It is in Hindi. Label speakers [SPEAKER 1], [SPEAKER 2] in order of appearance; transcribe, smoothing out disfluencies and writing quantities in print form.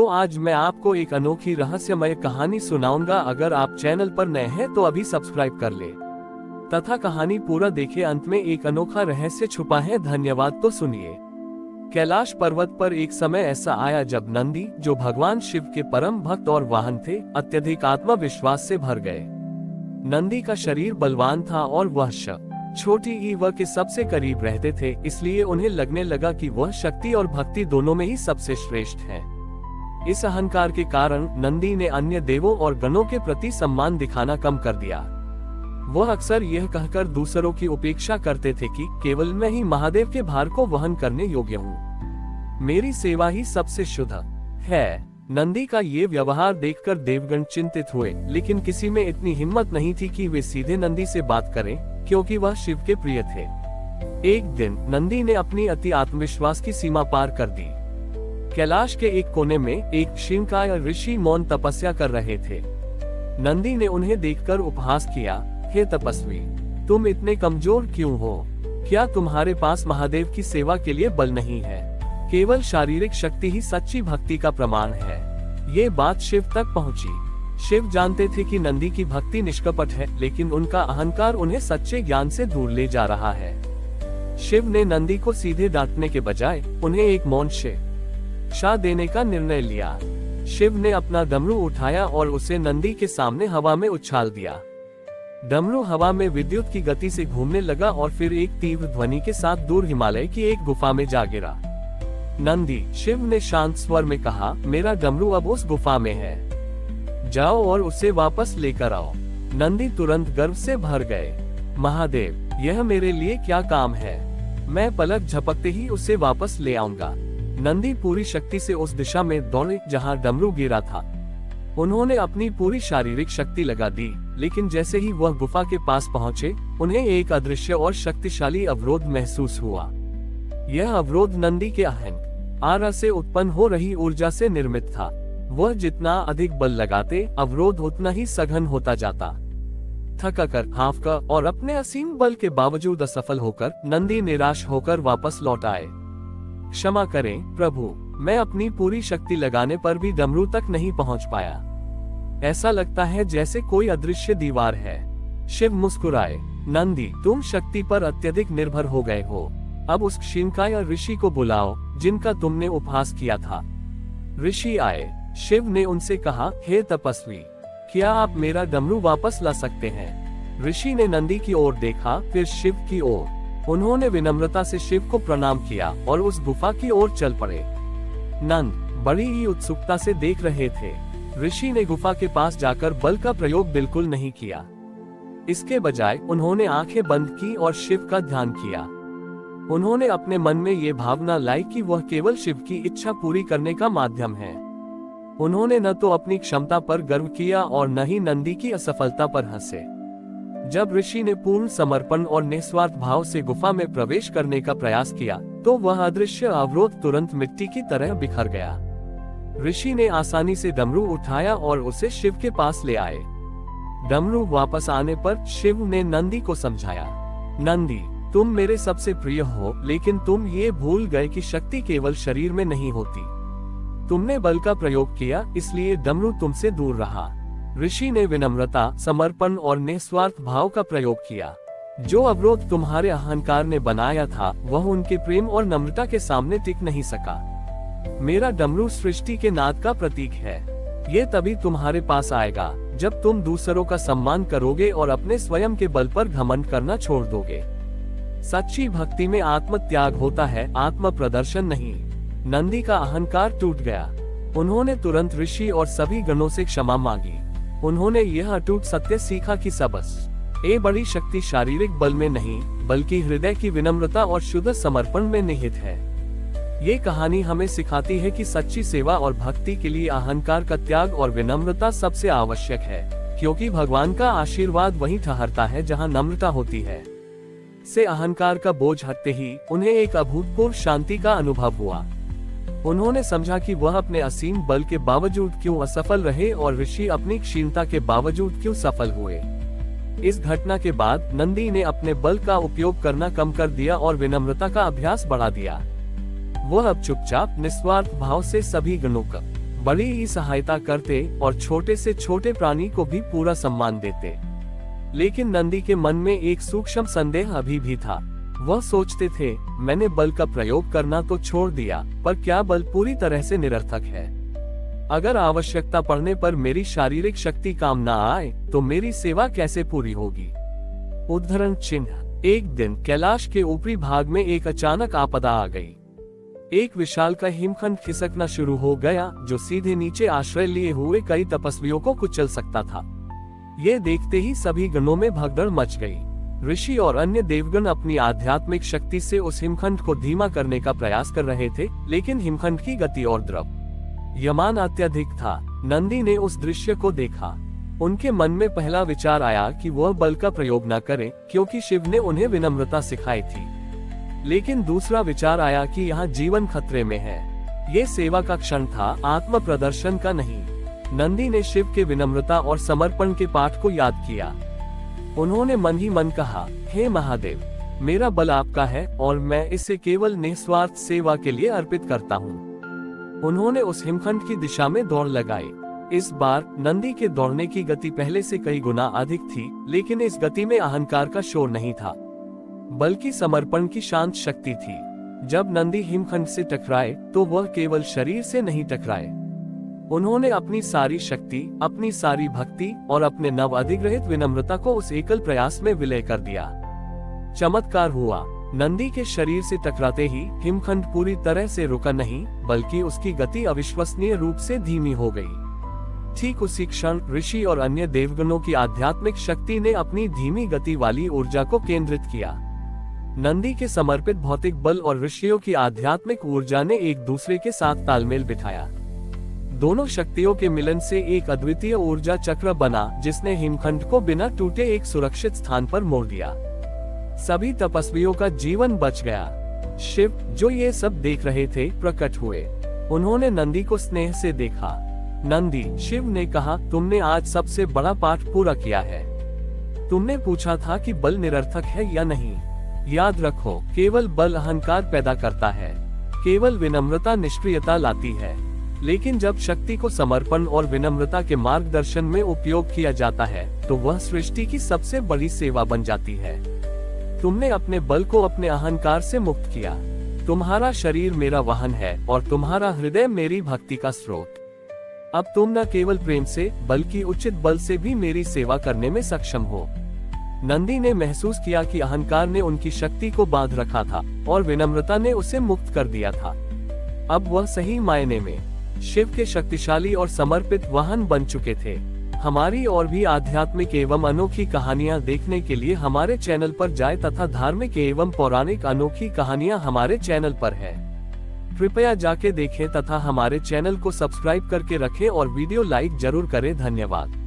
[SPEAKER 1] तो आज मैं आपको एक अनोखी रहस्यमय कहानी सुनाऊंगा। अगर आप चैनल पर नए हैं तो अभी सब्सक्राइब कर ले तथा कहानी पूरा देखे। अंत में एक अनोखा रहस्य छुपा है। धन्यवाद। तो सुनिए। कैलाश पर्वत पर एक समय ऐसा आया जब नंदी, जो भगवान शिव के परम भक्त और वाहन थे, अत्यधिक आत्मविश्वास से भर गए। नंदी का शरीर बलवान था और वह छोटी ईव के सबसे करीब रहते थे, इसलिए उन्हें लगने लगा कि वह शक्ति और भक्ति दोनों में ही सबसे श्रेष्ठ है। इस अहंकार के कारण नंदी ने अन्य देवों और गणों के प्रति सम्मान दिखाना कम कर दिया। वह अक्सर यह कहकर दूसरों की उपेक्षा करते थे कि केवल मैं ही महादेव के भार को वहन करने योग्य हूँ, मेरी सेवा ही सबसे शुद्ध है। नंदी का ये व्यवहार देखकर देवगण चिंतित हुए, लेकिन किसी में इतनी हिम्मत नहीं थी कि वे सीधे नंदी से बात करें, क्योंकि वह शिव के प्रिय थे। एक दिन नंदी ने अपनी अति आत्मविश्वास की सीमा पार कर दी। कैलाश के एक कोने में एक क्षीणकाय ऋषि मौन तपस्या कर रहे थे। नंदी ने उन्हें देखकर उपहास किया, हे तपस्वी, तुम इतने कमजोर क्यों हो? क्या तुम्हारे पास महादेव की सेवा के लिए बल नहीं है? केवल शारीरिक शक्ति ही सच्ची भक्ति का प्रमाण है। ये बात शिव तक पहुंची। शिव जानते थे कि नंदी की भक्ति निष्कपट है, लेकिन उनका अहंकार उन्हें सच्चे ज्ञान से दूर ले जा रहा है। शिव ने नंदी को सीधे डांटने के बजाय उन्हें एक मौन शिक्षा देने का निर्णय लिया। शिव ने अपना डमरू उठाया और उसे नंदी के सामने हवा में उछाल दिया। डमरू हवा में विद्युत की गति से घूमने लगा और फिर एक तीव्र ध्वनि के साथ दूर हिमालय की एक गुफा में जा गिरा। नंदी, शिव ने शांत स्वर में कहा, मेरा डमरू अब उस गुफा में है, जाओ और उसे वापस लेकर आओ। नंदी तुरंत गर्व से भर गए। महादेव, यह मेरे लिए क्या काम है? मैं पलक झपकते ही उसे वापस ले आऊंगा। नंदी पूरी शक्ति से उस दिशा में दौड़े जहां डमरू गिरा था। उन्होंने अपनी पूरी शारीरिक शक्ति लगा दी, लेकिन जैसे ही वह गुफा के पास पहुंचे, उन्हें एक अदृश्य और शक्तिशाली अवरोध महसूस हुआ। यह अवरोध नंदी के अहंकार से उत्पन्न हो रही ऊर्जा से निर्मित था। वह जितना अधिक बल लगाते, अवरोध उतना ही सघन होता जाता। थककर, हांफकर और अपने असीम बल के बावजूद असफल होकर नंदी निराश होकर वापस लौट आए। क्षमा करें प्रभु, मैं अपनी पूरी शक्ति लगाने पर भी डमरू तक नहीं पहुंच पाया। ऐसा लगता है जैसे कोई अदृश्य दीवार है। शिव मुस्कुराए, नंदी, तुम शक्ति पर अत्यधिक निर्भर हो गए हो। अब उस क्षीणकाय ऋषि को बुलाओ जिनका तुमने उपहास किया था। ऋषि आए। शिव ने उनसे कहा, हे तपस्वी, क्या आप मेरा डमरू वापस ला सकते हैं? ऋषि ने नंदी की ओर देखा, फिर शिव की ओर। उन्होंने विनम्रता से शिव को प्रणाम किया और उस गुफा की ओर चल पड़े। नंद बड़ी ही उत्सुकता से देख रहे थे। ऋषि ने गुफा के पास जाकर बल का प्रयोग बिल्कुल नहीं किया। इसके बजाय उन्होंने आंखें बंद की और शिव का ध्यान किया। उन्होंने अपने मन में ये भावना लाई कि वह केवल शिव की इच्छा पूरी करने का माध्यम है। उन्होंने न तो अपनी क्षमता पर गर्व किया और न ही नंदी की असफलता पर हंसे। जब ऋषि ने पूर्ण समर्पण और निस्वार्थ भाव से गुफा में प्रवेश करने का प्रयास किया, तो वह अदृश्य अवरोध तुरंत मिट्टी की तरह बिखर गया। ऋषि ने आसानी से डमरू उठाया और उसे शिव के पास ले आए। डमरू वापस आने पर शिव ने नंदी को समझाया, नंदी, तुम मेरे सबसे प्रिय हो, लेकिन तुम ये भूल गए कि शक्ति केवल शरीर में नहीं होती। तुमने बल का प्रयोग किया, इसलिए डमरू तुमसे दूर रहा। ऋषि ने विनम्रता, समर्पण और निस्वार्थ भाव का प्रयोग किया। जो अवरोध तुम्हारे अहंकार ने बनाया था, वह उनके प्रेम और नम्रता के सामने टिक नहीं सका। मेरा डमरू सृष्टि के नाद का प्रतीक है। ये तभी तुम्हारे पास आएगा जब तुम दूसरों का सम्मान करोगे और अपने स्वयं के बल पर घमंड करना छोड़ दोगे। सच्ची भक्ति में आत्म त्याग होता है, आत्म प्रदर्शन नहीं। नंदी का अहंकार टूट गया। उन्होंने तुरंत ऋषि और सभी गणों से क्षमा मांगी। उन्होंने यह अटूट सत्य सीखा कि सबसे बड़ी शक्ति शारीरिक बल में नहीं, बल्कि हृदय की विनम्रता और शुद्ध समर्पण में निहित है। ये कहानी हमें सिखाती है कि सच्ची सेवा और भक्ति के लिए अहंकार का त्याग और विनम्रता सबसे आवश्यक है, क्योंकि भगवान का आशीर्वाद वहीं ठहरता है जहाँ नम्रता होती है। से अहंकार का बोझ हटते ही उन्हें एक अभूतपूर्व शांति का अनुभव हुआ। उन्होंने समझा कि वह अपने असीम बल के बावजूद क्यों असफल रहे और ऋषि अपनी क्षीणता के बावजूद क्यों सफल हुए। इस घटना के बाद नंदी ने अपने बल का उपयोग करना कम कर दिया और विनम्रता का अभ्यास बढ़ा दिया। वह अब चुपचाप निस्वार्थ भाव से सभी गणों का बड़ी ही सहायता करते और छोटे से छोटे प्राणी को भी पूरा सम्मान देते। लेकिन नंदी के मन में एक सूक्ष्म संदेह अभी भी था। वह सोचते थे, मैंने बल का प्रयोग करना तो छोड़ दिया, पर क्या बल पूरी तरह से निरर्थक है? अगर आवश्यकता पड़ने पर मेरी शारीरिक शक्ति काम न आए तो मेरी सेवा कैसे पूरी होगी? उद्धरण चिन्ह। एक दिन कैलाश के ऊपरी भाग में एक अचानक आपदा आ गई। एक विशाल का हिमखंड खिसकना शुरू हो गया, जो सीधे नीचे आश्रय लिए हुए कई तपस्वियों को कुचल सकता था। ये देखते ही सभी गणों में भगदड़ मच गई। ऋषि और अन्य देवगण अपनी आध्यात्मिक शक्ति से उस हिमखंड को धीमा करने का प्रयास कर रहे थे, लेकिन हिमखंड की गति और द्रव यमान अत्यधिक था। नंदी ने उस दृश्य को देखा। उनके मन में पहला विचार आया कि वह बल का प्रयोग न करें, क्योंकि शिव ने उन्हें विनम्रता सिखाई थी। लेकिन दूसरा विचार आया कि यहाँ जीवन खतरे में है। ये सेवा का क्षण था, आत्म प्रदर्शन का नहीं। नंदी ने शिव के विनम्रता और समर्पण के पाठ को याद किया। उन्होंने मन ही मन कहा, हे महादेव, मेरा बल आपका है और मैं इसे केवल निस्वार्थ सेवा के लिए अर्पित करता हूँ। उन्होंने उस हिमखंड की दिशा में दौड़ लगाई। इस बार नंदी के दौड़ने की गति पहले से कई गुना अधिक थी, लेकिन इस गति में अहंकार का शोर नहीं था, बल्कि समर्पण की शांत शक्ति थी। जब नंदी हिमखंड से टकराए तो वह केवल शरीर से नहीं टकराए। उन्होंने अपनी सारी शक्ति, अपनी सारी भक्ति और अपने नव अधिग्रहित विनम्रता को उस एकल प्रयास में विलय कर दिया। चमत्कार हुआ। नंदी के शरीर से टकराते ही हिमखंड पूरी तरह से रुका नहीं, बल्कि उसकी गति अविश्वसनीय रूप से धीमी हो गई। ठीक उसी क्षण ऋषि और अन्य देवगणों की आध्यात्मिक शक्ति ने अपनी धीमी गति वाली ऊर्जा को केंद्रित किया। नंदी के समर्पित भौतिक बल और ऋषियों की आध्यात्मिक ऊर्जा ने एक दूसरे के साथ तालमेल बिठाया। दोनों शक्तियों के मिलन से एक अद्वितीय ऊर्जा चक्र बना, जिसने हिमखंड को बिना टूटे एक सुरक्षित स्थान पर मोड़ दिया। सभी तपस्वियों का जीवन बच गया। शिव, जो ये सब देख रहे थे, प्रकट हुए। उन्होंने नंदी को स्नेह से देखा। नंदी, शिव ने कहा, तुमने आज सबसे बड़ा पाठ पूरा किया है। तुमने पूछा था कि बल निरर्थक है या नहीं। याद रखो, केवल बल अहंकार पैदा करता है, केवल विनम्रता निष्क्रियता लाती है। लेकिन जब शक्ति को समर्पण और विनम्रता के मार्गदर्शन में उपयोग किया जाता है, तो वह सृष्टि की सबसे बड़ी सेवा बन जाती है। तुमने अपने बल को अपने अहंकार से मुक्त किया। तुम्हारा शरीर मेरा वाहन है और तुम्हारा हृदय मेरी भक्ति का स्रोत। अब तुम न केवल प्रेम से, बल्कि उचित बल से भी मेरी सेवा करने में सक्षम हो। नंदी ने महसूस किया कि अहंकार ने उनकी शक्ति को बांध रखा था और विनम्रता ने उसे मुक्त कर दिया था। अब वह सही मायने में शिव के शक्तिशाली और समर्पित वाहन बन चुके थे। हमारी और भी आध्यात्मिक एवं अनोखी कहानियाँ देखने के लिए हमारे चैनल पर जाएं तथा धार्मिक एवं पौराणिक अनोखी कहानियाँ हमारे चैनल पर है। कृपया जाके देखें तथा हमारे चैनल को सब्सक्राइब करके रखें और वीडियो लाइक जरूर करें। धन्यवाद।